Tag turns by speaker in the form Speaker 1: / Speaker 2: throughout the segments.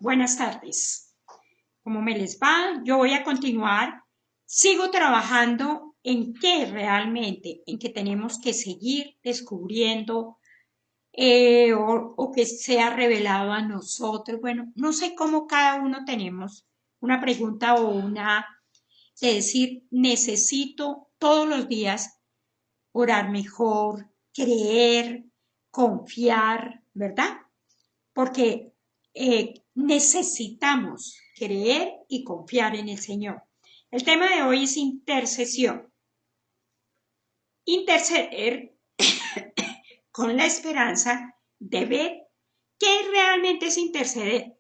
Speaker 1: Buenas tardes. ¿Cómo me les va? Yo voy a continuar. Sigo trabajando en qué realmente, en que tenemos que seguir descubriendo o que sea revelado a nosotros. Bueno, no sé cómo cada uno tenemos una pregunta o una de decir, necesito todos los días orar mejor, creer, confiar, ¿verdad? Porque necesitamos creer y confiar en el Señor. El tema de hoy es intercesión. Interceder con la esperanza de ver qué realmente es interceder.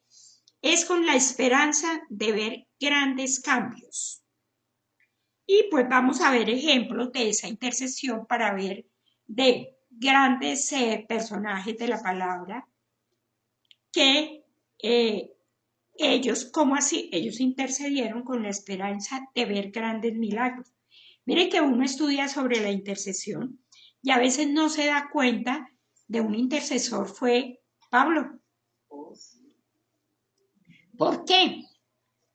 Speaker 1: Es con la esperanza de ver grandes cambios. Y pues vamos a ver ejemplos de esa intercesión para ver de grandes personajes de la palabra que ellos, ¿cómo así? Ellos intercedieron con la esperanza de ver grandes milagros. Mire que uno estudia sobre la intercesión y a veces no se da cuenta de un intercesor fue Pablo. ¿Por qué?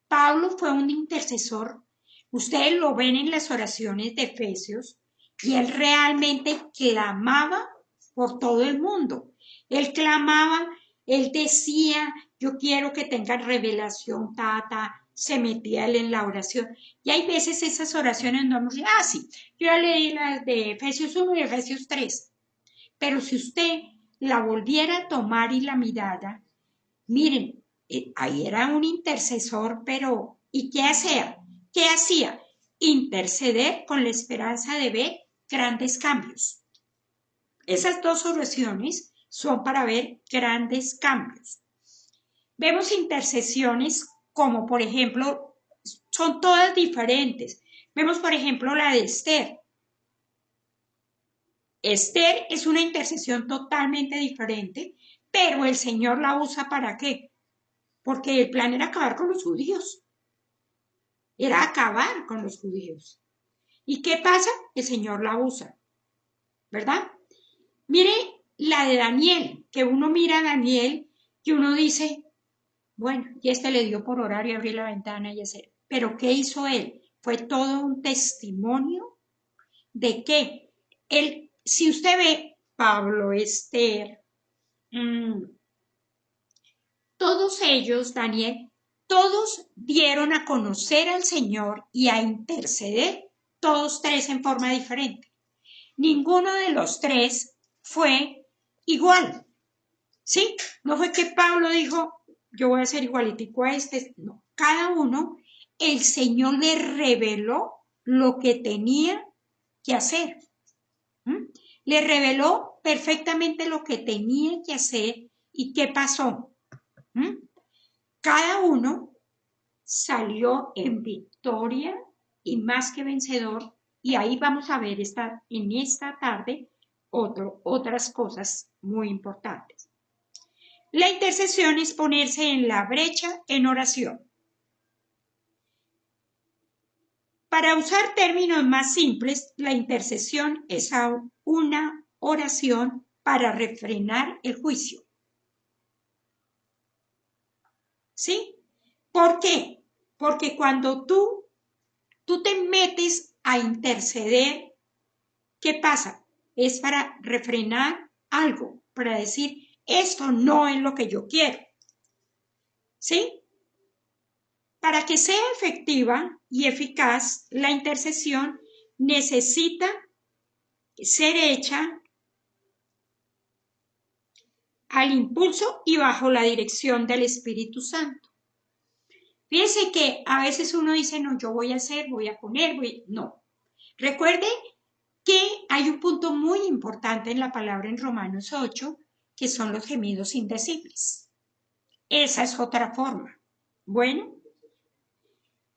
Speaker 1: Pablo fue un intercesor. Ustedes lo ven en las oraciones de Efesios y él realmente clamaba por todo el mundo. Él clamaba, él decía, yo quiero que tengan revelación, se metía él en la oración. Y hay veces esas oraciones no nos dicen, sí, yo ya leí las de Efesios 1 y Efesios 3. Pero si usted la volviera a tomar y la mirara, miren, ahí era un intercesor, pero ¿y qué hacía? ¿Qué hacía? Interceder con la esperanza de ver grandes cambios. Esas dos oraciones son para ver grandes cambios. Vemos intercesiones como, por ejemplo, son todas diferentes. Vemos, por ejemplo, la de Esther. Esther es una intercesión totalmente diferente, pero el Señor la usa ¿para qué? Porque el plan era acabar con los judíos. Era acabar con los judíos. ¿Y qué pasa? El Señor la usa, ¿verdad? Mire la de Daniel, que uno mira a Daniel y uno dice, bueno, y este le dio por orar y abrir la ventana y hacer. Pero ¿qué hizo él? Fue todo un testimonio de que él, si usted ve Pablo, Esther, todos ellos, Daniel, todos dieron a conocer al Señor y a interceder, todos tres en forma diferente. Ninguno de los tres fue igual, ¿sí? No fue que Pablo dijo, yo voy a ser igualitico a este, no. Cada uno, el Señor le reveló lo que tenía que hacer. Le reveló perfectamente lo que tenía que hacer y qué pasó. Cada uno salió en victoria y más que vencedor, y ahí vamos a ver en esta tarde otras cosas muy importantes. La intercesión es ponerse en la brecha en oración. Para usar términos más simples, la intercesión es una oración para refrenar el juicio. ¿Sí? ¿Por qué? Porque cuando tú te metes a interceder, ¿qué pasa? Es para refrenar algo, para decir, esto no es lo que yo quiero. ¿Sí? Para que sea efectiva y eficaz, la intercesión necesita ser hecha al impulso y bajo la dirección del Espíritu Santo. Fíjense que a veces uno dice, no, yo voy a hacer, voy a poner, no. Recuerde que hay un punto muy importante en la palabra en Romanos 8, que son los gemidos indecibles. Esa es otra forma. Bueno,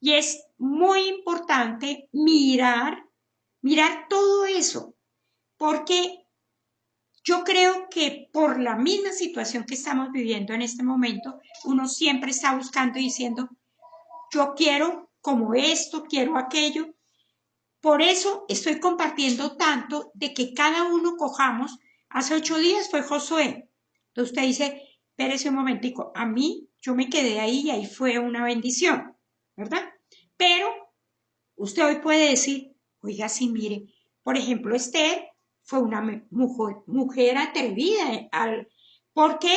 Speaker 1: y es muy importante mirar todo eso, porque yo creo que por la misma situación que estamos viviendo en este momento, uno siempre está buscando y diciendo, yo quiero como esto, quiero aquello. Por eso estoy compartiendo tanto de que cada uno cojamos. Hace 8 días fue Josué. Entonces usted dice, espérese un momentico, a mí yo me quedé ahí y ahí fue una bendición, ¿verdad? Pero usted hoy puede decir, oiga, sí, mire, por ejemplo, Esther fue una mujer atrevida porque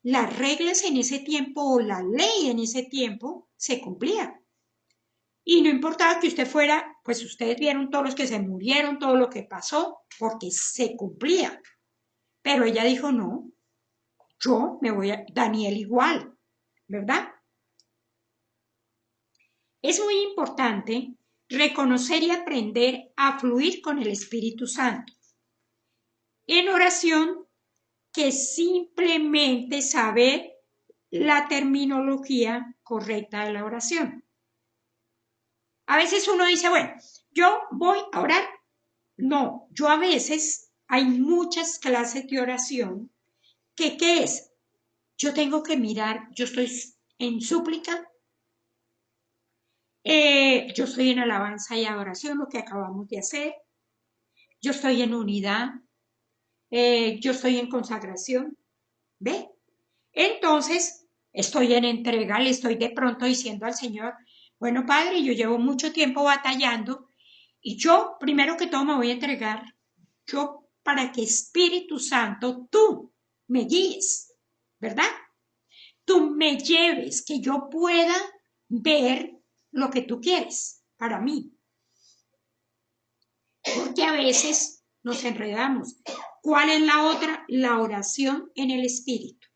Speaker 1: las reglas en ese tiempo o la ley en ese tiempo se cumplía. Y no importaba que usted fuera, pues ustedes vieron todos los que se murieron, todo lo que pasó, porque se cumplía. Pero ella dijo, no, yo me voy a Daniel igual, ¿verdad? Es muy importante reconocer y aprender a fluir con el Espíritu Santo en oración, que simplemente saber la terminología correcta de la oración. A veces uno dice, bueno, yo voy a orar. No, yo a veces hay muchas clases de oración que, ¿qué es? Yo tengo que mirar, yo estoy en súplica, yo estoy en alabanza y adoración, lo que acabamos de hacer, yo estoy en unidad, yo estoy en consagración, ¿ve? Entonces, estoy en entrega, le estoy de pronto diciendo al Señor, bueno, Padre, yo llevo mucho tiempo batallando y yo, primero que todo, me voy a entregar, yo para que Espíritu Santo, tú me guíes, ¿verdad? Tú me lleves, que yo pueda ver lo que tú quieres para mí. Porque a veces nos enredamos. ¿Cuál es la otra? La oración en el Espíritu,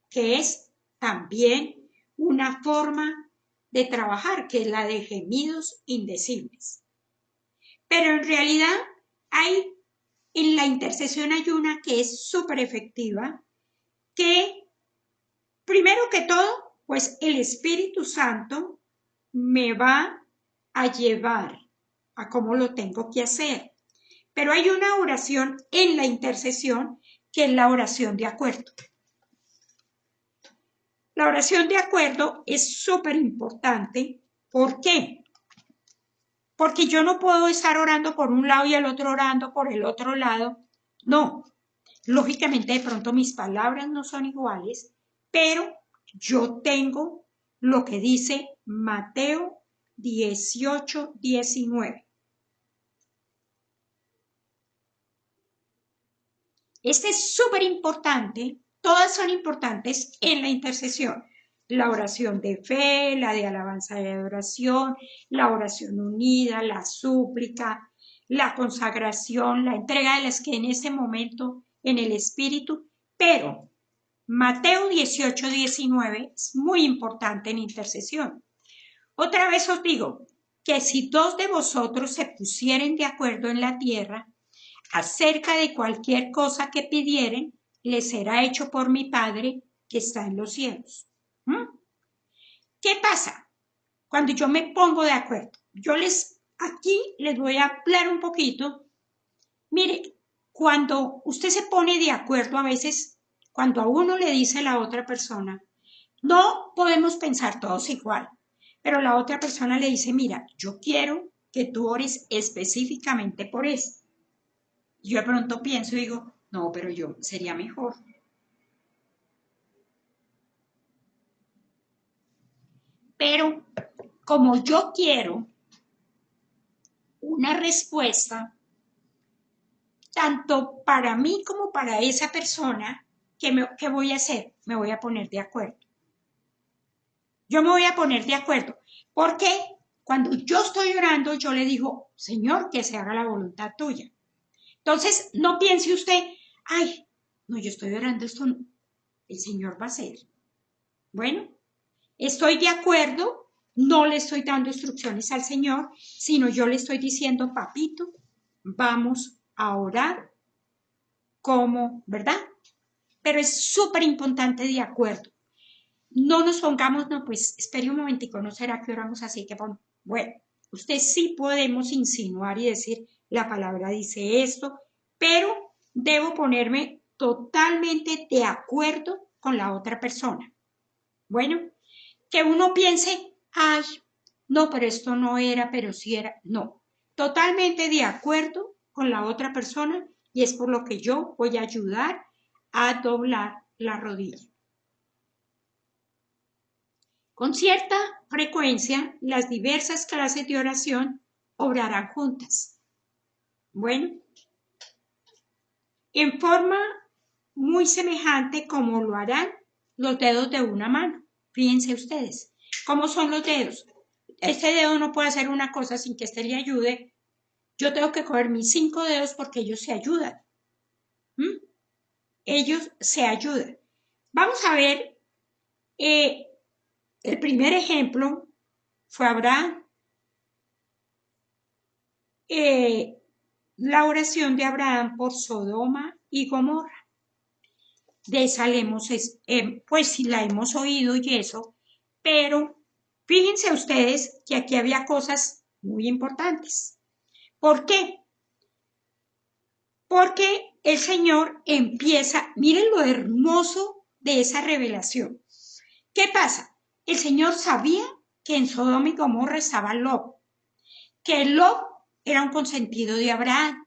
Speaker 1: que es también una forma de trabajar, que es la de gemidos indecibles. Pero en realidad en la intercesión hay una que es súper efectiva, que primero que todo, pues el Espíritu Santo me va a llevar a cómo lo tengo que hacer. Pero hay una oración en la intercesión que es la oración de acuerdo. La oración de acuerdo es súper importante. ¿Por qué? Porque yo no puedo estar orando por un lado y el otro orando por el otro lado. No. Lógicamente, de pronto mis palabras no son iguales, pero yo tengo lo que dice Mateo 18:19. Este es súper importante, todas son importantes en la intercesión. La oración de fe, la de alabanza y adoración, la oración unida, la súplica, la consagración, la entrega de las que en ese momento en el Espíritu, pero Mateo 18:19 es muy importante en intercesión. Otra vez os digo que si dos de vosotros se pusieren de acuerdo en la tierra, acerca de cualquier cosa que pidieren, les será hecho por mi Padre que está en los cielos. ¿Qué pasa? Cuando yo me pongo de acuerdo, aquí les voy a hablar un poquito. Mire, cuando usted se pone de acuerdo, a veces, cuando a uno le dice la otra persona, no podemos pensar todos igual, pero la otra persona le dice, mira, yo quiero que tú ores específicamente por esto. Yo de pronto pienso y digo, no, pero yo sería mejor. Pero como yo quiero una respuesta, tanto para mí como para esa persona, ¿qué voy a hacer? Me voy a poner de acuerdo. Yo me voy a poner de acuerdo. Porque cuando yo estoy orando, yo le digo, Señor, que se haga la voluntad tuya. Entonces, no piense usted, ay, no, yo estoy orando, esto no, el Señor va a hacer. Bueno, estoy de acuerdo, no le estoy dando instrucciones al Señor, sino yo le estoy diciendo, papito, vamos a orar como, ¿verdad? Pero es súper importante de acuerdo. No nos pongamos, no, pues espere un momentico, no será que oramos así, que bueno, usted sí podemos insinuar y decir, la palabra dice esto, pero debo ponerme totalmente de acuerdo con la otra persona. Bueno, que uno piense, ay, no, pero esto no era, pero sí era, no, totalmente de acuerdo con la otra persona y es por lo que yo voy a ayudar a doblar la rodilla. Con cierta frecuencia, las diversas clases de oración obrarán juntas. Bueno, en forma muy semejante como lo harán los dedos de una mano. Fíjense ustedes, ¿cómo son los dedos? Este dedo no puede hacer una cosa sin que éste le ayude. Yo tengo que coger mis 5 dedos porque ellos se ayudan. Ellos se ayudan. Vamos a ver, el primer ejemplo fue Abraham. La oración de Abraham por Sodoma y Gomorra. De esa pues sí la hemos oído y eso, pero fíjense ustedes que aquí había cosas muy importantes. ¿Por qué? Porque el Señor empieza, miren lo hermoso de esa revelación. ¿Qué pasa? El Señor sabía que en Sodoma y Gomorra estaba Lot, que Lot era un consentido de Abraham,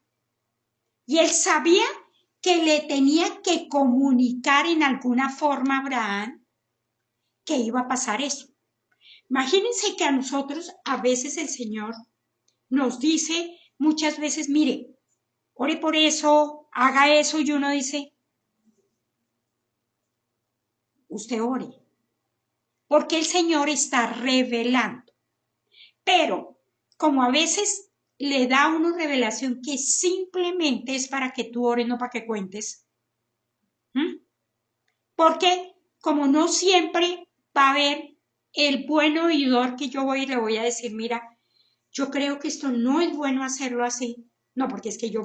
Speaker 1: y él sabía que le tenía que comunicar en alguna forma a Abraham que iba a pasar eso. Imagínense que a nosotros a veces el Señor nos dice muchas veces, mire, ore por eso, haga eso, y uno dice, usted ore, porque el Señor está revelando. Pero como a veces le da a uno revelación que simplemente es para que tú ores, no para que cuentes, porque como no siempre va a haber el buen oidor que yo voy y le voy a decir, mira, yo creo que esto no es bueno hacerlo así. No, porque es que yo,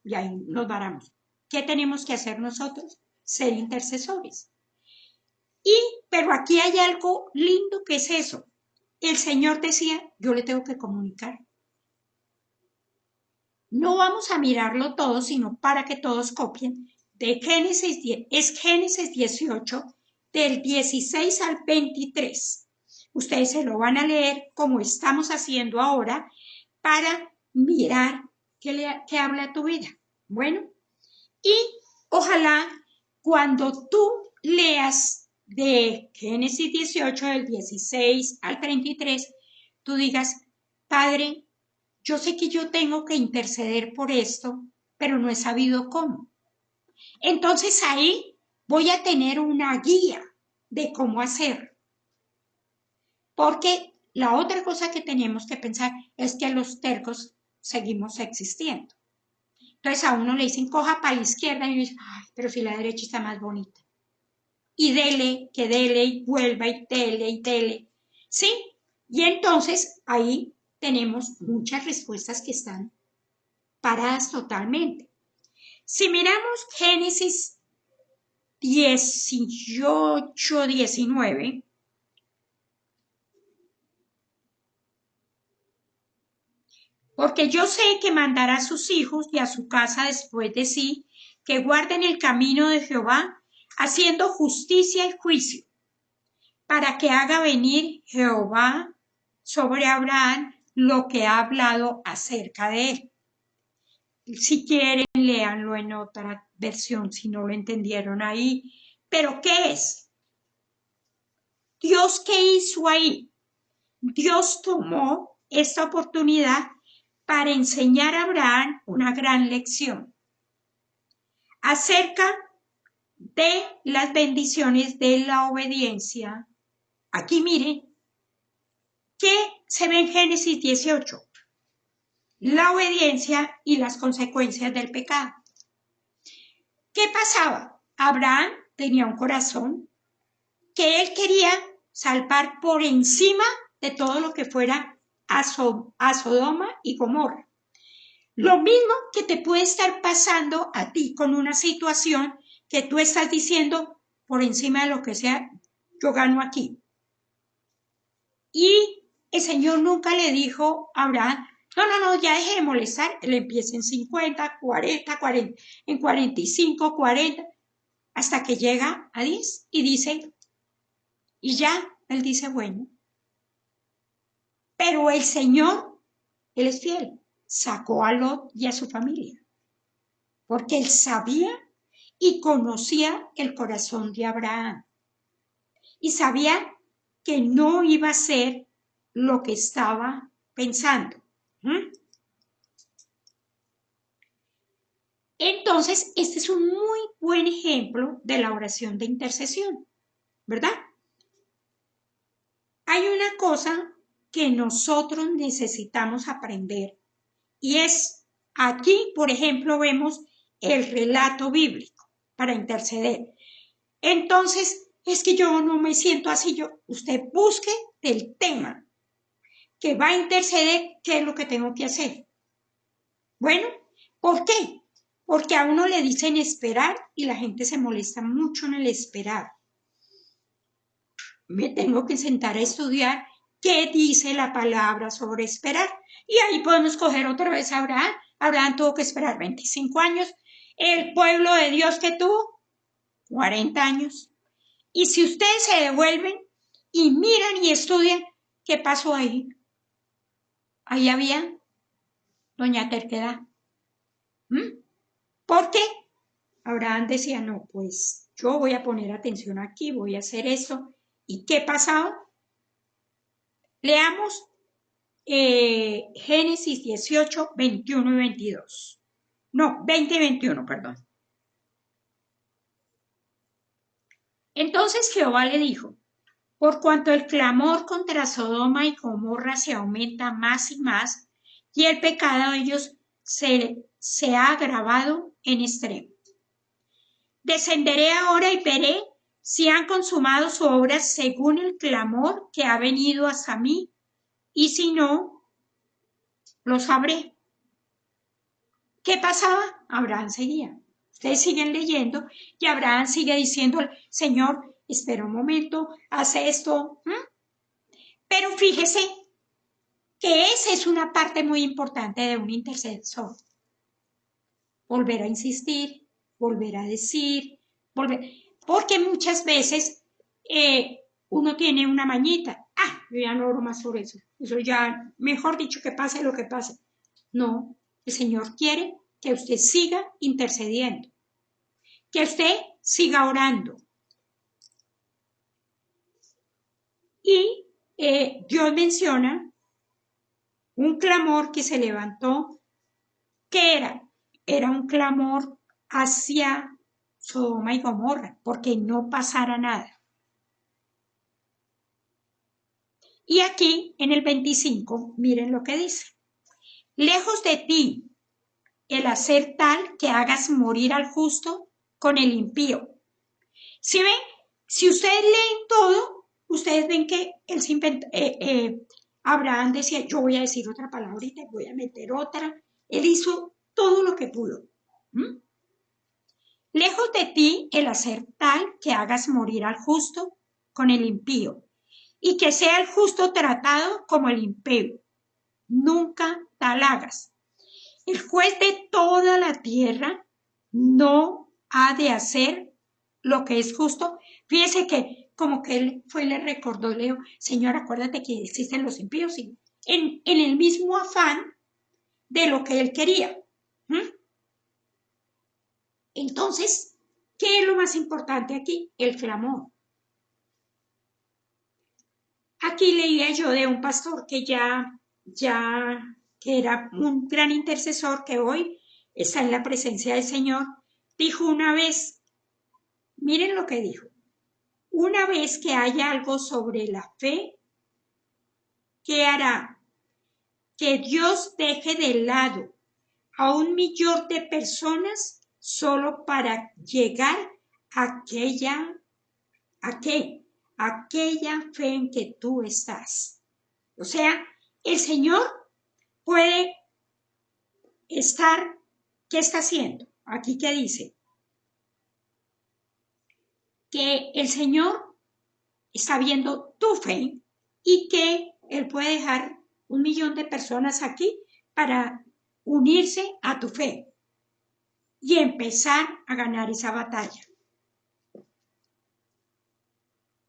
Speaker 1: y ahí nos varamos. ¿Qué tenemos que hacer nosotros? Ser intercesores. Pero aquí hay algo lindo que es eso. El Señor decía, yo le tengo que comunicar. No vamos a mirarlo todo, sino para que todos copien. Es Génesis 18, del 16 al 23. Ustedes se lo van a leer como estamos haciendo ahora para mirar qué habla tu vida. Bueno, y ojalá cuando tú leas de Génesis 18, del 16 al 33, tú digas, Padre, yo sé que yo tengo que interceder por esto, pero no he sabido cómo. Entonces ahí voy a tener una guía de cómo hacer. Porque la otra cosa que tenemos que pensar es que los tercos seguimos existiendo. Entonces a uno le dicen, coja para la izquierda y uno dice, ay, pero si la derecha está más bonita. Y dele, que dele, y vuelva, y dele, y dele. ¿Sí? Y entonces ahí tenemos muchas respuestas que están paradas totalmente. Si miramos Génesis 18, 19, porque yo sé que mandará a sus hijos y a su casa después de sí, que guarden el camino de Jehová, haciendo justicia y juicio, para que haga venir Jehová sobre Abraham lo que ha hablado acerca de él. Si quieren, léanlo en otra versión, si no lo entendieron ahí. ¿Pero qué es? ¿Dios qué hizo ahí? Dios tomó esta oportunidad para enseñar a Abraham una gran lección acerca de las bendiciones de la obediencia. Aquí miren, ¿qué se ve en Génesis 18? La obediencia y las consecuencias del pecado. ¿Qué pasaba? Abraham tenía un corazón que él quería salvar por encima de todo lo que fuera a Sodoma y Gomorra. Lo mismo que te puede estar pasando a ti con una situación que tú estás diciendo por encima de lo que sea, yo gano aquí. Y el Señor nunca le dijo a Abraham, no, ya deje de molestar, él empieza en 50, 40, en 45, 40, hasta que llega a 10 y dice, y ya, él dice, bueno, pero el Señor, él es fiel, sacó a Lot y a su familia, porque él sabía y conocía el corazón de Abraham y sabía que no iba a ser lo que estaba pensando. Entonces, este es un muy buen ejemplo de la oración de intercesión, ¿verdad? Hay una cosa que nosotros necesitamos aprender y es, aquí, por ejemplo, vemos el relato bíblico para interceder. Entonces, es que yo no me siento así. Usted busque del tema que va a interceder, qué es lo que tengo que hacer. Bueno, ¿por qué? Porque a uno le dicen esperar y la gente se molesta mucho en el esperar. Me tengo que sentar a estudiar qué dice la palabra sobre esperar. Y ahí podemos coger otra vez a Abraham. Abraham tuvo que esperar 25 años. El pueblo de Dios que tuvo 40 años. Y si ustedes se devuelven y miran y estudian, ¿qué pasó ahí? Ahí había doña terquedad. ¿Por qué? Abraham decía, no, pues yo voy a poner atención aquí, voy a hacer esto. ¿Y qué pasaba? Leamos Génesis 18, 21 y 22. No, 20 y 21, perdón. Entonces Jehová le dijo, por cuanto el clamor contra Sodoma y Gomorra se aumenta más y más, y el pecado de ellos se ha agravado en extremo. Descenderé ahora y veré si han consumado su obra según el clamor que ha venido hasta mí, y si no, lo sabré. ¿Qué pasaba? Abraham seguía. Ustedes siguen leyendo y Abraham sigue diciendo, Señor, espera un momento, hace esto. Pero fíjese que esa es una parte muy importante de un intercesor. Volver a insistir, volver a decir, porque muchas veces uno tiene una mañita. Yo ya no hablo más sobre eso. Eso ya, mejor dicho, que pase lo que pase. No, el Señor quiere que usted siga intercediendo, que usted siga orando. Y Dios menciona un clamor que se levantó. ¿Qué era? Era un clamor hacia Sodoma y Gomorra, porque no pasara nada. Y aquí, en el 25, miren lo que dice. Lejos de ti el hacer tal que hagas morir al justo con el impío. ¿Sí ven? Si ustedes leen todo, ustedes ven que él se inventó, Abraham decía, yo voy a decir otra palabrita, voy a meter otra. Él hizo todo lo que pudo. Lejos de ti el hacer tal que hagas morir al justo con el impío, y que sea el justo tratado como el impío. Nunca tal hagas. El juez de toda la tierra no ha de hacer lo que es justo. Fíjese que como que él fue y le recordó, Leo, Señor, acuérdate que existen los impíos, y en el mismo afán de lo que él quería. Entonces, ¿qué es lo más importante aquí? El clamor. Aquí leía yo de un pastor que que era un gran intercesor, que hoy está en la presencia del Señor. Dijo una vez, miren lo que dijo, una vez que haya algo sobre la fe, ¿qué hará? Que Dios deje de lado a 1.000.000 de personas solo para llegar a aquella fe en que tú estás. O sea, el Señor puede estar, ¿qué está haciendo? Aquí que dice que el Señor está viendo tu fe y que Él puede dejar 1.000.000 de personas aquí para unirse a tu fe y empezar a ganar esa batalla.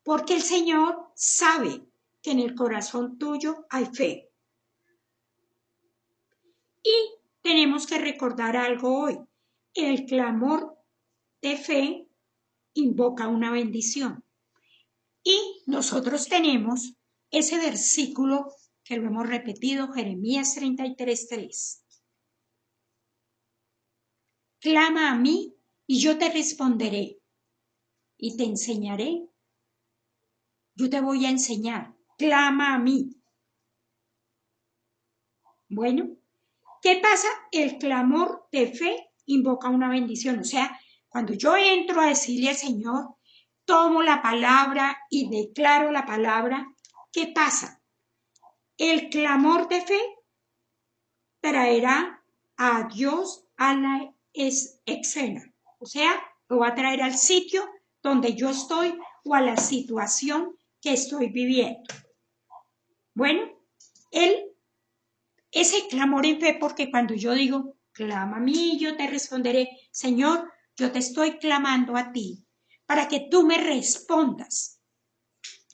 Speaker 1: Porque el Señor sabe que en el corazón tuyo hay fe. Y tenemos que recordar algo hoy. El clamor de fe invoca una bendición. Y nosotros tenemos ese versículo que lo hemos repetido, Jeremías 33:3. Clama a mí y yo te responderé y te enseñaré. Yo te voy a enseñar. Clama a mí. Bueno, ¿qué pasa? El clamor de fe invoca una bendición. O sea, cuando yo entro a decirle al Señor, tomo la palabra y declaro la palabra, ¿qué pasa? El clamor de fe traerá a Dios a la escena. O sea, lo va a traer al sitio donde yo estoy o a la situación que estoy viviendo. Bueno, ese clamor en fe, porque cuando yo digo, clama a mí, yo te responderé, Señor, yo te estoy clamando a ti para que tú me respondas.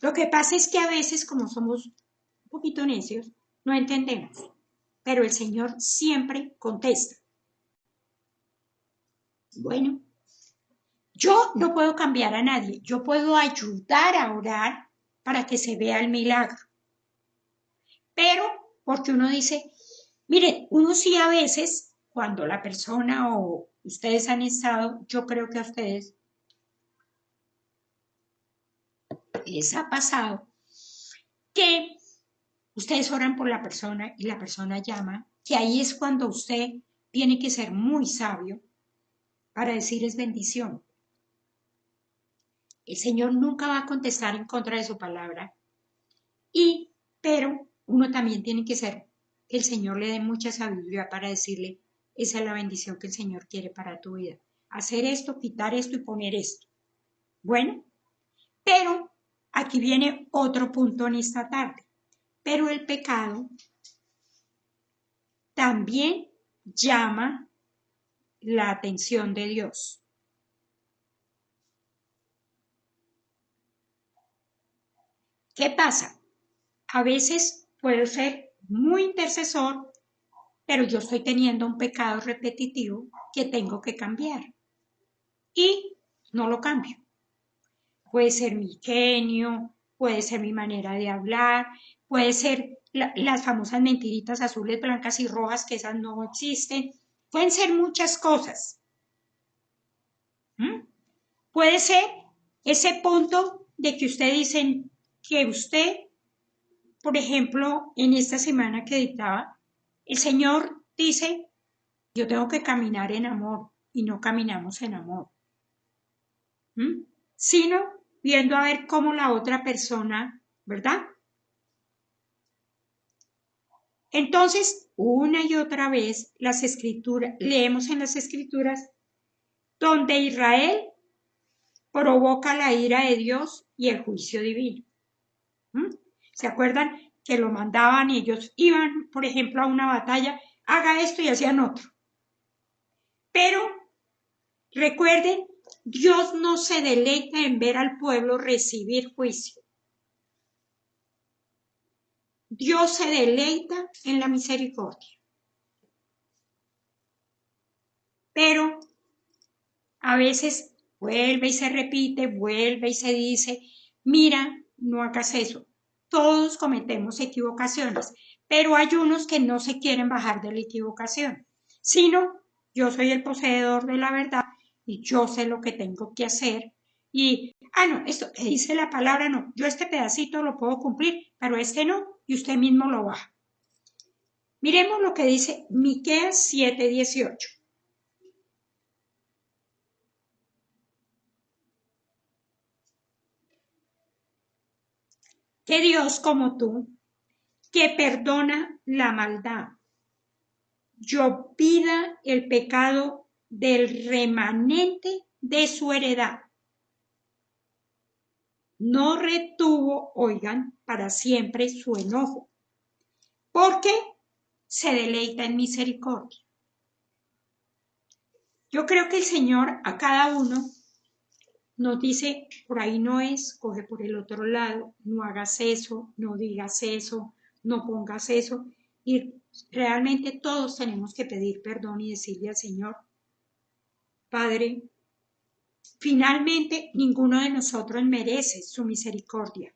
Speaker 1: Lo que pasa es que a veces, como somos un poquito necios, no entendemos, pero el Señor siempre contesta. Bueno, yo no puedo cambiar a nadie, yo puedo ayudar a orar para que se vea el milagro. Pero, porque uno dice, mire, uno sí a veces, cuando la persona o ustedes han estado, yo creo que a ustedes les ha pasado que ustedes oran por la persona y la persona llama, que ahí es cuando usted tiene que ser muy sabio para decir es bendición. El Señor nunca va a contestar en contra de su palabra, pero uno también tiene que ser, que el Señor le dé mucha sabiduría para decirle, esa es la bendición que el Señor quiere para tu vida. Hacer esto, quitar esto y poner esto. Bueno, pero aquí viene otro punto en esta tarde. Pero el pecado también llama la atención de Dios. ¿Qué pasa? A veces puedo ser muy intercesor, pero yo estoy teniendo un pecado repetitivo que tengo que cambiar y no lo cambio. Puede ser mi genio, puede ser mi manera de hablar, puede ser las famosas mentiritas azules, blancas y rojas, que esas no existen. Pueden ser muchas cosas. Puede ser ese punto de que usted dice que usted, por ejemplo, en esta semana que dictaba, el Señor dice, yo tengo que caminar en amor y no caminamos en amor. Sino viendo a ver cómo la otra persona, ¿verdad? Entonces, una y otra vez las escrituras, leemos en las escrituras donde Israel provoca la ira de Dios y el juicio divino. ¿Se acuerdan que lo mandaban y ellos iban, por ejemplo, a una batalla, haga esto y hacían otro? Pero recuerden, Dios no se deleita en ver al pueblo recibir juicio. Dios se deleita en la misericordia. Pero a veces vuelve y se repite, vuelve y se dice, mira, no hagas eso. Todos cometemos equivocaciones, pero hay unos que no se quieren bajar de la equivocación, sino yo soy el poseedor de la verdad y yo sé lo que tengo que hacer. Y, no, esto que dice la palabra, no, yo este pedacito lo puedo cumplir, pero este no, y usted mismo lo baja. Miremos lo que dice Miqueas 7:18. Que Dios como tú, que perdona la maldad, yo pida el pecado del remanente de su heredad. No retuvo, oigan, para siempre su enojo, porque se deleita en misericordia. Yo creo que el Señor a cada uno nos dice, por ahí no es, coge por el otro lado, no hagas eso, no digas eso, no pongas eso. Y realmente todos tenemos que pedir perdón y decirle al Señor, Padre, Finalmente, ninguno de nosotros merece su misericordia,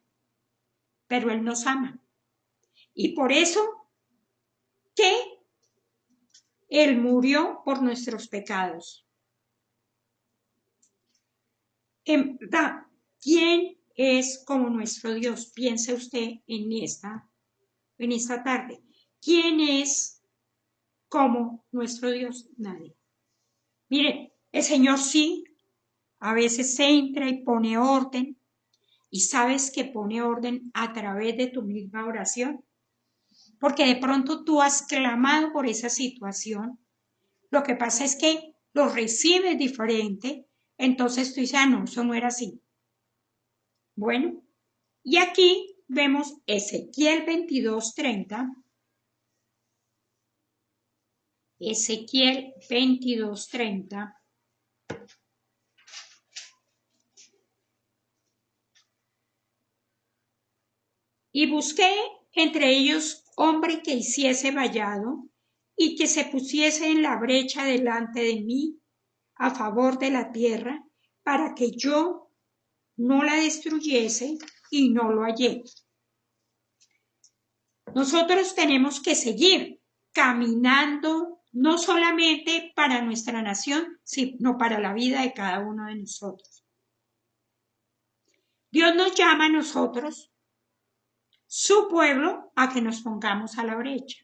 Speaker 1: pero Él nos ama. Y por eso que Él murió por nuestros pecados. En verdad, ¿quién es como nuestro Dios? Piense usted en esta tarde. ¿Quién es como nuestro Dios? Nadie. Mire, el Señor sí, a veces entra y pone orden, y sabes que pone orden a través de tu misma oración, porque de pronto tú has clamado por esa situación. Lo que pasa es que lo recibes diferente, entonces tú dices, ah, no, eso no era así. Bueno, y aquí vemos Ezequiel 22:30. Ezequiel 22:30. Y busqué entre ellos hombre que hiciese vallado y que se pusiese en la brecha delante de mí a favor de la tierra, para que yo no la destruyese, y no lo hallé. Nosotros tenemos que seguir caminando, no solamente para nuestra nación, sino para la vida de cada uno de nosotros. Dios nos llama a nosotros, su pueblo, a que nos pongamos a la brecha.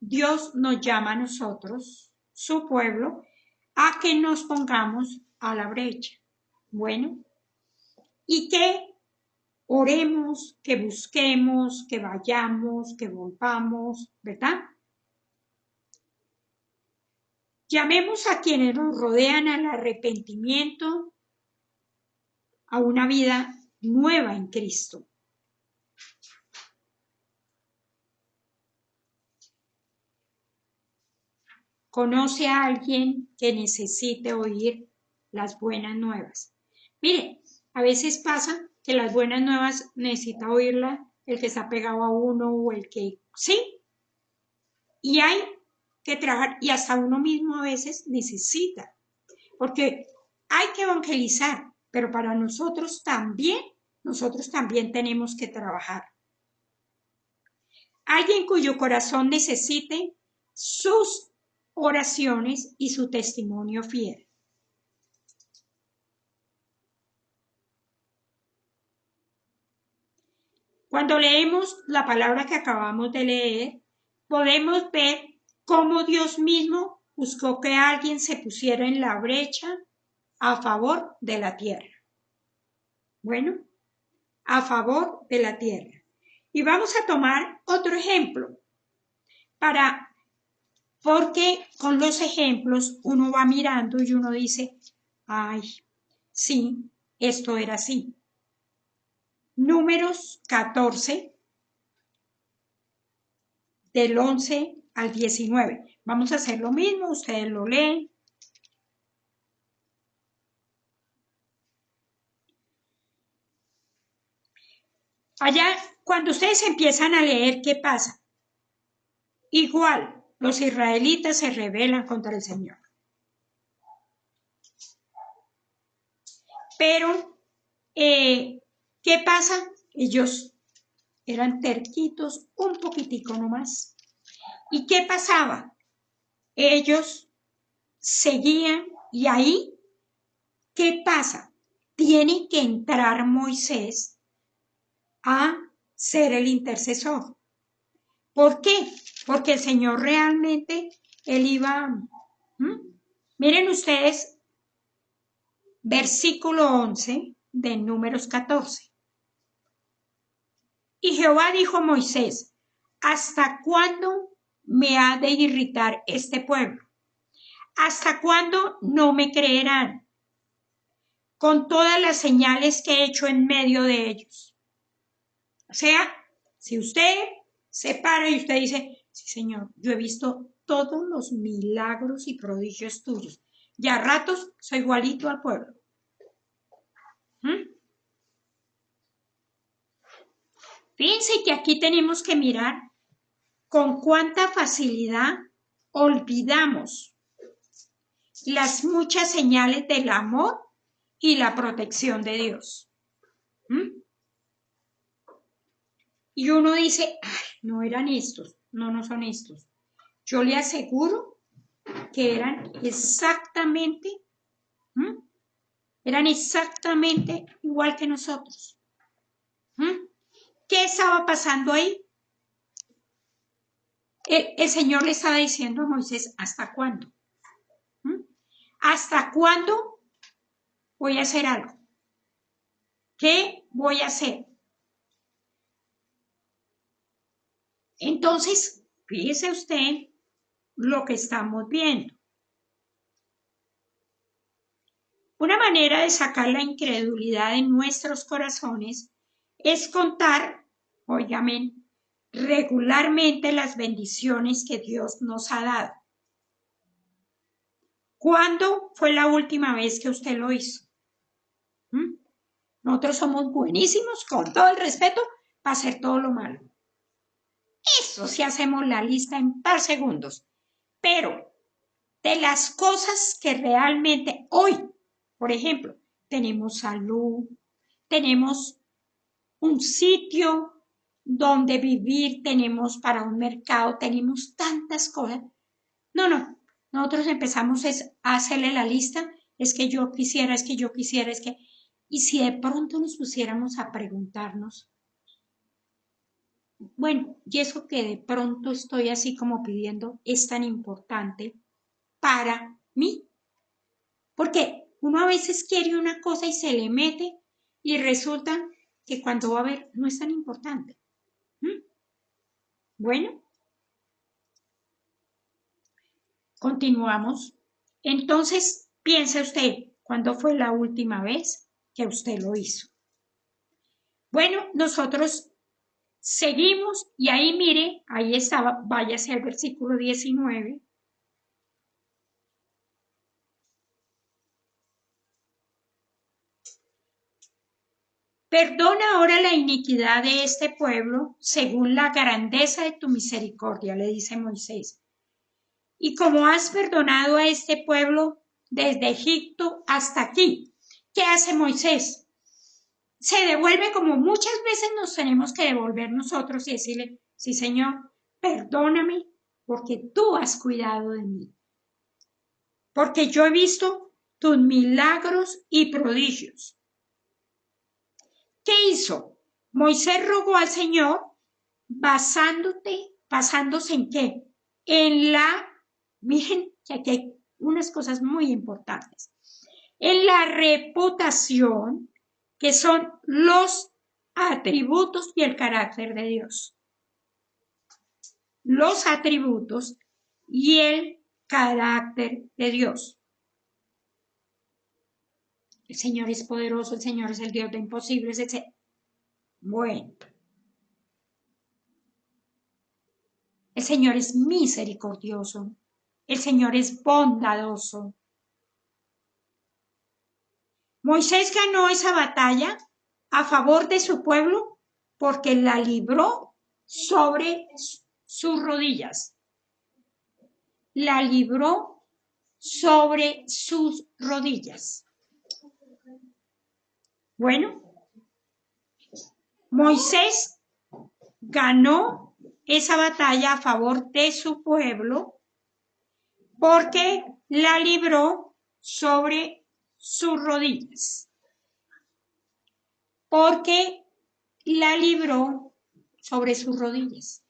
Speaker 1: Dios nos llama a nosotros, su pueblo, a que nos pongamos a la brecha. Bueno, y que oremos, que busquemos, que vayamos, que volvamos, ¿verdad? Llamemos a quienes nos rodean al arrepentimiento, a una vida nueva en Cristo. Conoce a alguien que necesite oír las buenas nuevas. Mire, a veces pasa que las buenas nuevas necesita oírla el que está pegado a uno o el que sí. Y hay que trabajar, y hasta uno mismo a veces necesita, porque hay que evangelizar, pero para nosotros también tenemos que trabajar. Alguien cuyo corazón necesite sus oraciones y su testimonio fiel. Cuando leemos la palabra que acabamos de leer, podemos ver cómo Dios mismo buscó que alguien se pusiera en la brecha a favor de la tierra. Bueno, a favor de la tierra. Y vamos a tomar otro ejemplo porque con los ejemplos uno va mirando y uno dice, ay, sí, esto era así. Números 14, del 11 al 19. Vamos a hacer lo mismo, ustedes lo leen. Allá, cuando ustedes empiezan a leer, ¿qué pasa? Igual, los israelitas se rebelan contra el Señor. Pero, ¿qué pasa? Ellos eran terquitos un poquitico nomás. ¿Y qué pasaba? Ellos seguían y ahí, ¿qué pasa? Tiene que entrar Moisés a ser el intercesor. ¿Por qué? Porque el Señor realmente, Él iba... Miren ustedes, versículo 11 de Números 14. Y Jehová dijo a Moisés, ¿hasta cuándo me ha de irritar este pueblo? ¿Hasta cuándo no me creerán? Con todas las señales que he hecho en medio de ellos. O sea, si usted se para y usted dice, sí, Señor, yo he visto todos los milagros y prodigios tuyos, y a ratos soy igualito al pueblo. Fíjense que aquí tenemos que mirar con cuánta facilidad olvidamos las muchas señales del amor y la protección de Dios. Y uno dice, ay, no eran estos, no son estos. Yo le aseguro que eran exactamente igual que nosotros. ¿Qué estaba pasando ahí? El Señor le estaba diciendo a Moisés, ¿hasta cuándo? ¿Hasta cuándo voy a hacer algo? ¿Qué voy a hacer? Entonces, fíjese usted lo que estamos viendo. Una manera de sacar la incredulidad de nuestros corazones es contar, óigame, regularmente las bendiciones que Dios nos ha dado. ¿Cuándo fue la última vez que usted lo hizo? Nosotros somos buenísimos, con todo el respeto, para hacer todo lo malo. Eso sí hacemos la lista en par segundos. Pero de las cosas que realmente hoy, por ejemplo, tenemos salud, tenemos un sitio donde vivir, tenemos para un mercado, tenemos tantas cosas. No, nosotros empezamos a hacerle la lista, es que yo quisiera, es que... Y si de pronto nos pusiéramos a preguntarnos, bueno, y eso que de pronto estoy así como pidiendo es tan importante para mí, porque uno a veces quiere una cosa y se le mete y resulta que cuando va a ver no es tan importante. Bueno, continuamos. Entonces, piense usted, ¿cuándo fue la última vez que usted lo hizo? Bueno, nosotros seguimos y ahí mire, ahí estaba, váyase al versículo 19. Perdona ahora la iniquidad de este pueblo según la grandeza de tu misericordia, le dice Moisés. Y como has perdonado a este pueblo desde Egipto hasta aquí, ¿qué hace Moisés? Se devuelve como muchas veces nos tenemos que devolver nosotros y decirle, sí Señor, perdóname porque tú has cuidado de mí. Porque yo he visto tus milagros y prodigios. ¿Qué hizo? Moisés rogó al Señor basándose en qué? Miren que aquí hay unas cosas muy importantes, en la reputación que son los atributos y el carácter de Dios. Los atributos y el carácter de Dios. El Señor es poderoso, el Señor es el Dios de imposibles, etc. Bueno. El Señor es misericordioso. El Señor es bondadoso. Moisés ganó esa batalla a favor de su pueblo porque la libró sobre sus rodillas. La libró sobre sus rodillas. Bueno, Moisés ganó esa batalla a favor de su pueblo porque la libró sobre sus rodillas. Porque la libró sobre sus rodillas.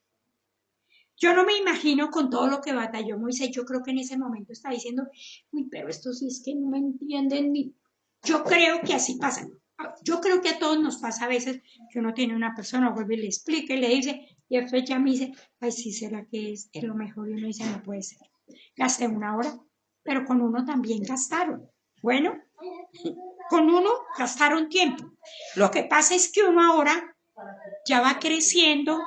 Speaker 1: Yo no me imagino con todo lo que batalló Moisés. Yo creo que en ese momento está diciendo, uy, pero esto sí es que no me entienden ni. Yo creo que así pasa. Yo creo que a todos nos pasa a veces que uno tiene una persona, vuelve y le explica y le dice, y después ya me dice, ay, sí, será que es lo mejor. Y uno dice, no puede ser. Gasté una hora, pero con uno también gastaron. Bueno, con uno gastaron tiempo. Lo que pasa es que uno ahora ya va creciendo,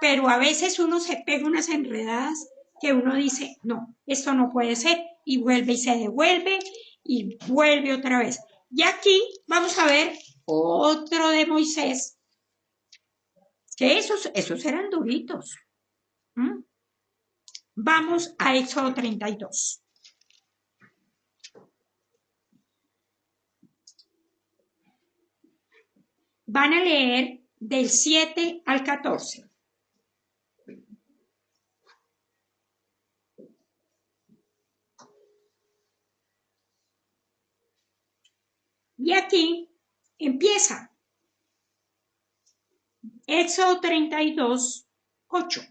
Speaker 1: pero a veces uno se pega unas enredadas que uno dice, no, esto no puede ser, y vuelve y se devuelve y vuelve otra vez. Y aquí vamos a ver otro de Moisés, que esos eran duritos. Vamos a Éxodo 32. Van a leer del 7 al 14. Y aquí empieza Éxodo 32, 8.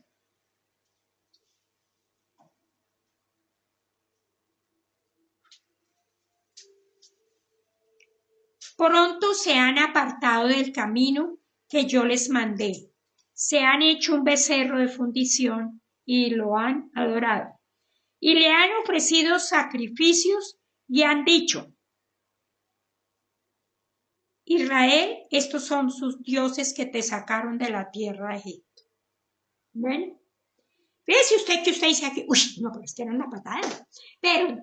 Speaker 1: Pronto se han apartado del camino que yo les mandé. Se han hecho un becerro de fundición y lo han adorado. Y le han ofrecido sacrificios y han dicho: Israel, estos son sus dioses que te sacaron de la tierra de Egipto. Bueno, fíjese usted que usted dice aquí, uy, no, pero es que era una patada. Pero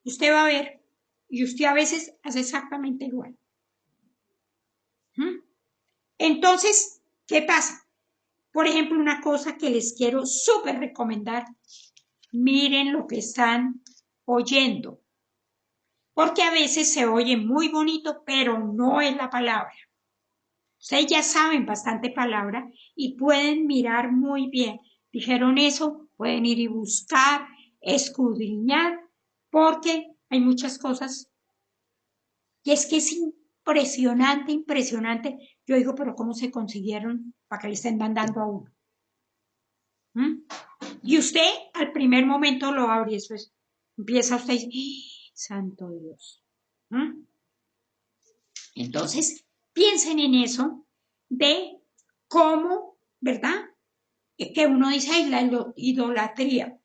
Speaker 1: usted va a ver, y usted a veces hace exactamente igual. Entonces, ¿qué pasa? Por ejemplo, una cosa que les quiero súper recomendar, miren lo que están oyendo, porque a veces se oye muy bonito, pero no es la palabra. Ustedes ya saben bastante palabra y pueden mirar muy bien. Dijeron eso, pueden ir y buscar, escudriñar, porque hay muchas cosas. Y es que es impresionante, impresionante. Yo digo, pero ¿cómo se consiguieron para que le estén mandando a uno? Y usted al primer momento lo abre y eso es, empieza usted y dice, santo Dios. Entonces, piensen en eso de cómo, ¿verdad? Que uno dice, ay, la idolatría.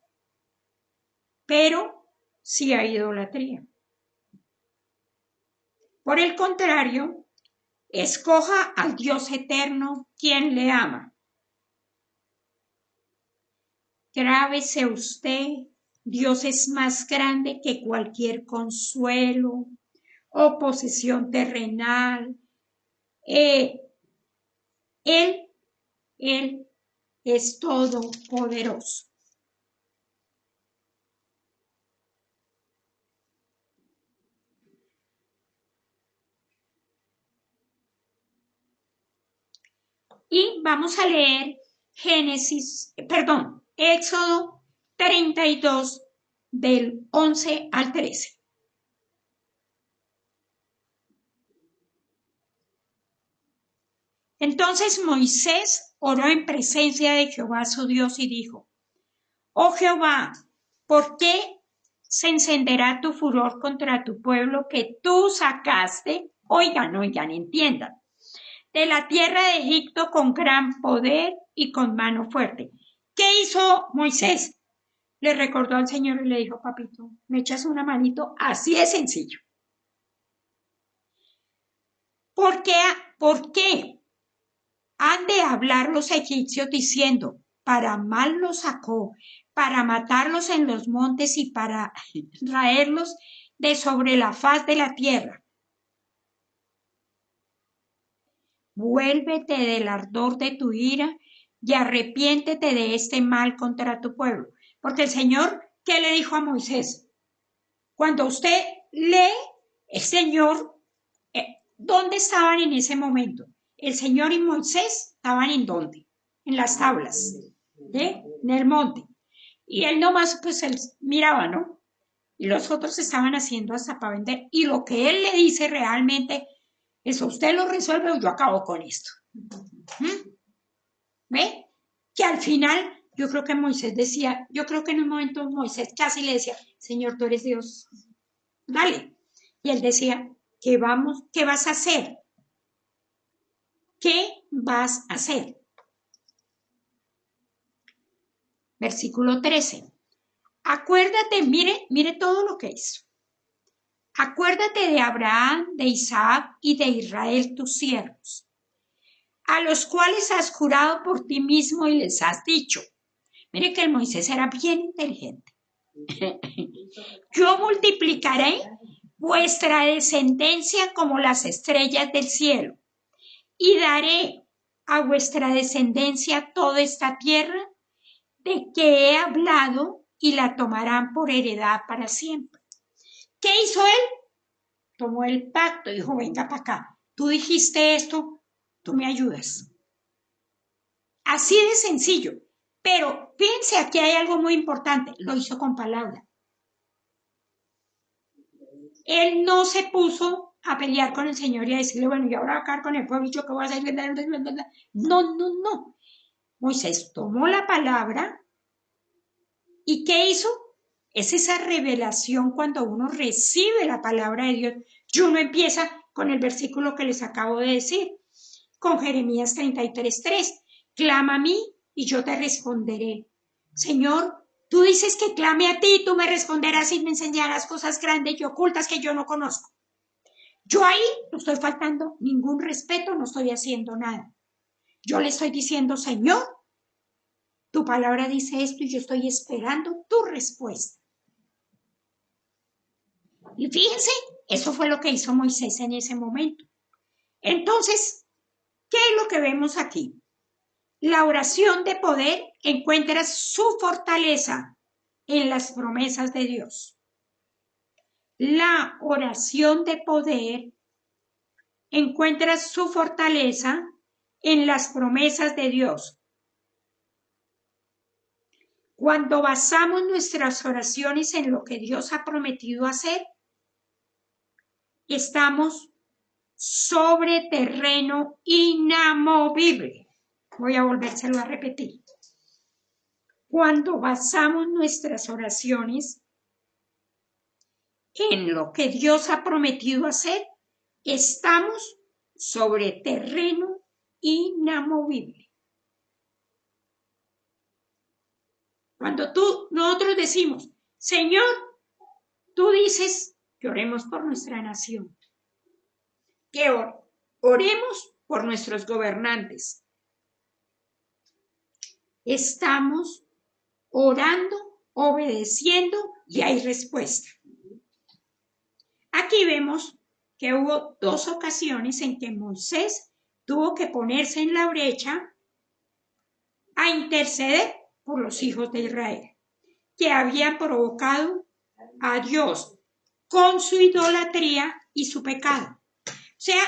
Speaker 1: Pero sí hay idolatría. Por el contrario, escoja al Dios eterno quien le ama. Grábese usted, Dios es más grande que cualquier consuelo o posesión terrenal. Él es todopoderoso. Y vamos a leer Éxodo 32 del 11 al 13. Entonces Moisés oró en presencia de Jehová su Dios y dijo: Oh Jehová, ¿por qué se encenderá tu furor contra tu pueblo que tú sacaste? Oigan, entiendan. De la tierra de Egipto con gran poder y con mano fuerte. ¿Qué hizo Moisés? Le recordó al Señor y le dijo: papito, me echas una manito, así de sencillo. ¿Por qué han de hablar los egipcios diciendo: para mal los sacó, para matarlos en los montes y para traerlos de sobre la faz de la tierra? Vuélvete del ardor de tu ira y arrepiéntete de este mal contra tu pueblo. Porque el Señor, ¿qué le dijo a Moisés? Cuando usted lee, el Señor, ¿dónde estaban en ese momento? El Señor y Moisés estaban ¿en dónde? En las tablas, en el monte. Y él nomás, pues él miraba, ¿no? Y los otros estaban haciendo hasta para vender. Y lo que él le dice realmente, eso usted lo resuelve o yo acabo con esto. ¿Ve? Que al final, yo creo que Moisés decía, yo creo que en un momento Moisés casi le decía: Señor, tú eres Dios, dale. Y él decía: ¿qué vas a hacer? ¿Qué vas a hacer? Versículo 13. Acuérdate, mire todo lo que hizo. Acuérdate de Abraham, de Isaac y de Israel, tus siervos, a los cuales has jurado por ti mismo y les has dicho. Mire que el Moisés era bien inteligente. Yo multiplicaré vuestra descendencia como las estrellas del cielo y daré a vuestra descendencia toda esta tierra de que he hablado y la tomarán por heredad para siempre. ¿Qué hizo él? Tomó el pacto y dijo, venga para acá, tú dijiste esto, tú me ayudas. Así de sencillo. Pero fíjense, aquí hay algo muy importante, lo hizo con palabra. Él no se puso a pelear con el Señor y a decirle, bueno, yo ahora voy a acabar con el pueblo, ¿yo qué voy a hacer? No, no, no. Moisés tomó la palabra y ¿qué hizo? Es esa revelación cuando uno recibe la palabra de Dios. Y uno empieza con el versículo que les acabo de decir, con Jeremías 33:3. Clama a mí y yo te responderé. Señor, tú dices que clame a ti y tú me responderás y me enseñarás cosas grandes y ocultas que yo no conozco. Yo ahí no estoy faltando ningún respeto, no estoy haciendo nada. Yo le estoy diciendo, Señor, tu palabra dice esto y yo estoy esperando tu respuesta. Y fíjense, eso fue lo que hizo Moisés en ese momento. Entonces, ¿qué es lo que vemos aquí? La oración de poder encuentra su fortaleza en las promesas de Dios. La oración de poder encuentra su fortaleza en las promesas de Dios. Cuando basamos nuestras oraciones en lo que Dios ha prometido hacer, estamos sobre terreno inamovible. Voy a volvérselo a repetir. Cuando basamos nuestras oraciones en lo que Dios ha prometido hacer, estamos sobre terreno inamovible. Cuando nosotros decimos, Señor, tú dices que oremos por nuestra nación, que oremos por nuestros gobernantes. Estamos orando, obedeciendo y hay respuesta. Aquí vemos que hubo 2 ocasiones en que Moisés tuvo que ponerse en la brecha a interceder por los hijos de Israel, que habían provocado a Dios con su idolatría y su pecado. O sea,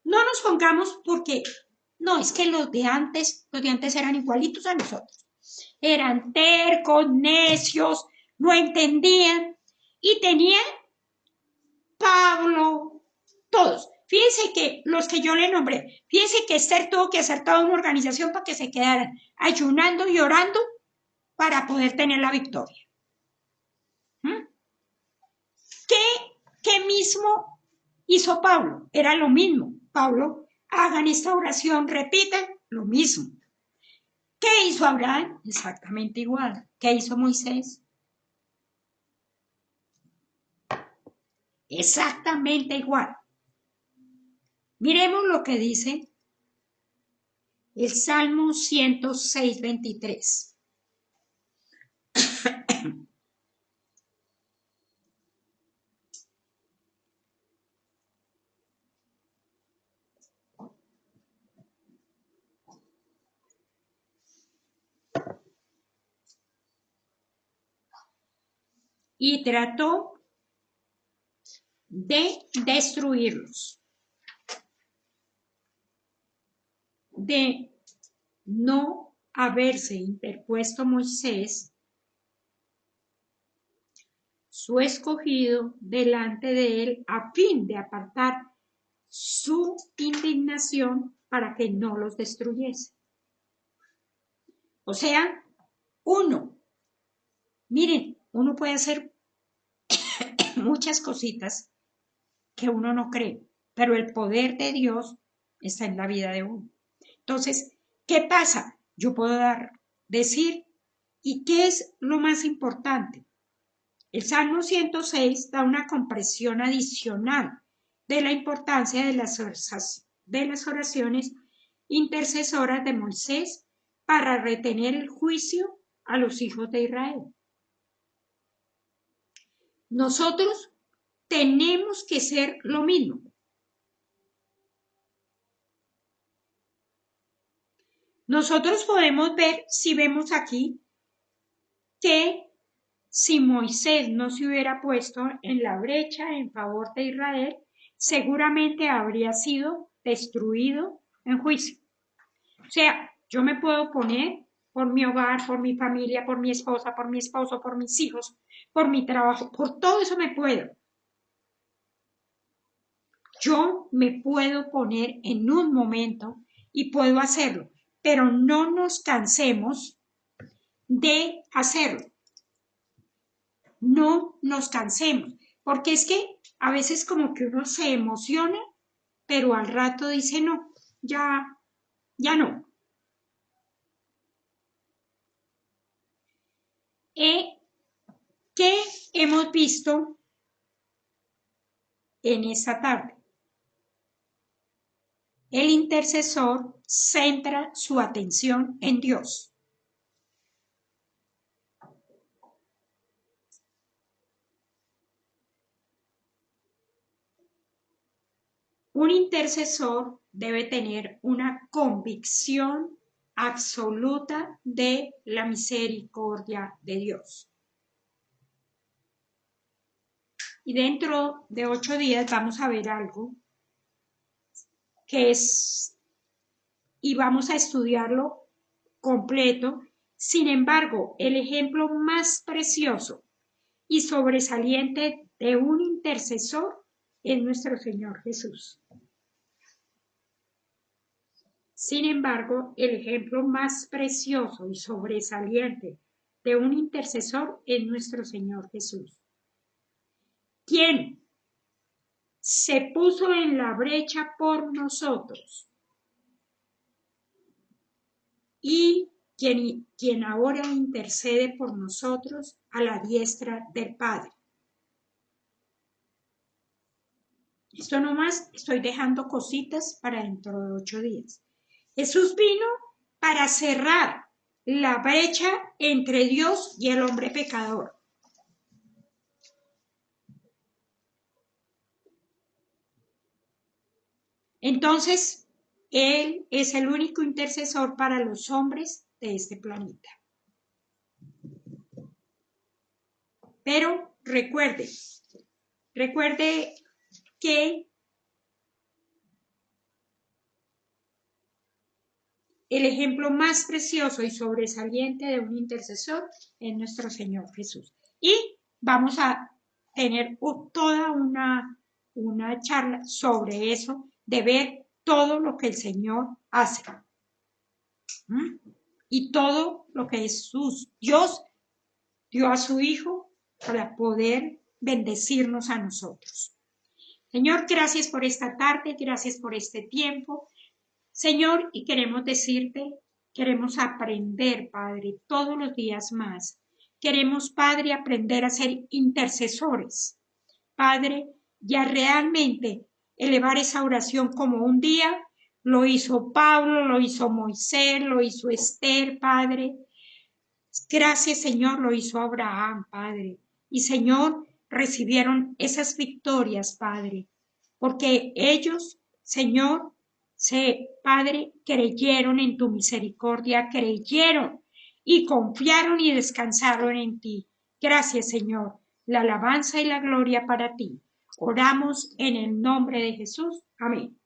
Speaker 1: no nos pongamos porque, no, es que los de antes eran igualitos a nosotros. Eran tercos, necios, no entendían y tenían Pablo, todos. Fíjense que los que yo le nombré, fíjense que Esther tuvo que hacer toda una organización para que se quedaran ayunando y orando para poder tener la victoria. ¿Qué mismo hizo Pablo? Era lo mismo. Pablo, hagan esta oración, repitan lo mismo. ¿Qué hizo Abraham? Exactamente igual. ¿Qué hizo Moisés? Exactamente igual. Miremos lo que dice el Salmo 106:23. Y trató de destruirlos, de no haberse interpuesto Moisés, su escogido, delante de él a fin de apartar su indignación para que no los destruyese. O sea, miren, uno puede hacer muchas cositas que uno no cree, pero el poder de Dios está en la vida de uno. Entonces, ¿qué pasa? Yo puedo decir, ¿y qué es lo más importante? El Salmo 106 da una comprensión adicional de la importancia de las oraciones intercesoras de Moisés para retener el juicio a los hijos de Israel. Nosotros tenemos que ser lo mismo. Nosotros podemos ver, si vemos aquí, que si Moisés no se hubiera puesto en la brecha en favor de Israel, seguramente habría sido destruido en juicio. O sea, yo me puedo poner por mi hogar, por mi familia, por mi esposa, por mi esposo, por mis hijos, por mi trabajo, por todo eso me puedo. Yo me puedo poner en un momento y puedo hacerlo, pero no nos cansemos de hacerlo. No nos cansemos, porque es que a veces como que uno se emociona, pero al rato dice no, ya no. ¿Qué hemos visto en esta tarde? El intercesor centra su atención en Dios. Un intercesor debe tener una convicción absoluta de la misericordia de Dios. Y dentro de 8 días vamos a ver algo que es, y vamos a estudiarlo completo. Sin embargo, el ejemplo más precioso y sobresaliente de un intercesor es nuestro Señor Jesús. Sin embargo, el ejemplo más precioso y sobresaliente de un intercesor es nuestro Señor Jesús, quien se puso en la brecha por nosotros y quien ahora intercede por nosotros a la diestra del Padre. Esto nomás estoy dejando cositas para dentro de 8 días. Jesús vino para cerrar la brecha entre Dios y el hombre pecador. Entonces, Él es el único intercesor para los hombres de este planeta. Pero recuerde que el ejemplo más precioso y sobresaliente de un intercesor es nuestro Señor Jesús. Y vamos a tener toda una charla sobre eso, de ver todo lo que el Señor hace. Y todo lo que Dios dio a su Hijo para poder bendecirnos a nosotros. Señor, gracias por esta tarde, gracias por este tiempo. Señor, y queremos decirte, queremos aprender, Padre, todos los días más. Queremos, Padre, aprender a ser intercesores. Padre, ya realmente elevar esa oración como un día lo hizo Pablo, lo hizo Moisés, lo hizo Esther, Padre. Gracias, Señor, lo hizo Abraham, Padre. Y, Señor, recibieron esas victorias, Padre, porque ellos, Señor, Padre, creyeron en tu misericordia, creyeron y confiaron y descansaron en ti. Gracias, Señor. La alabanza y la gloria para ti. Oramos en el nombre de Jesús. Amén.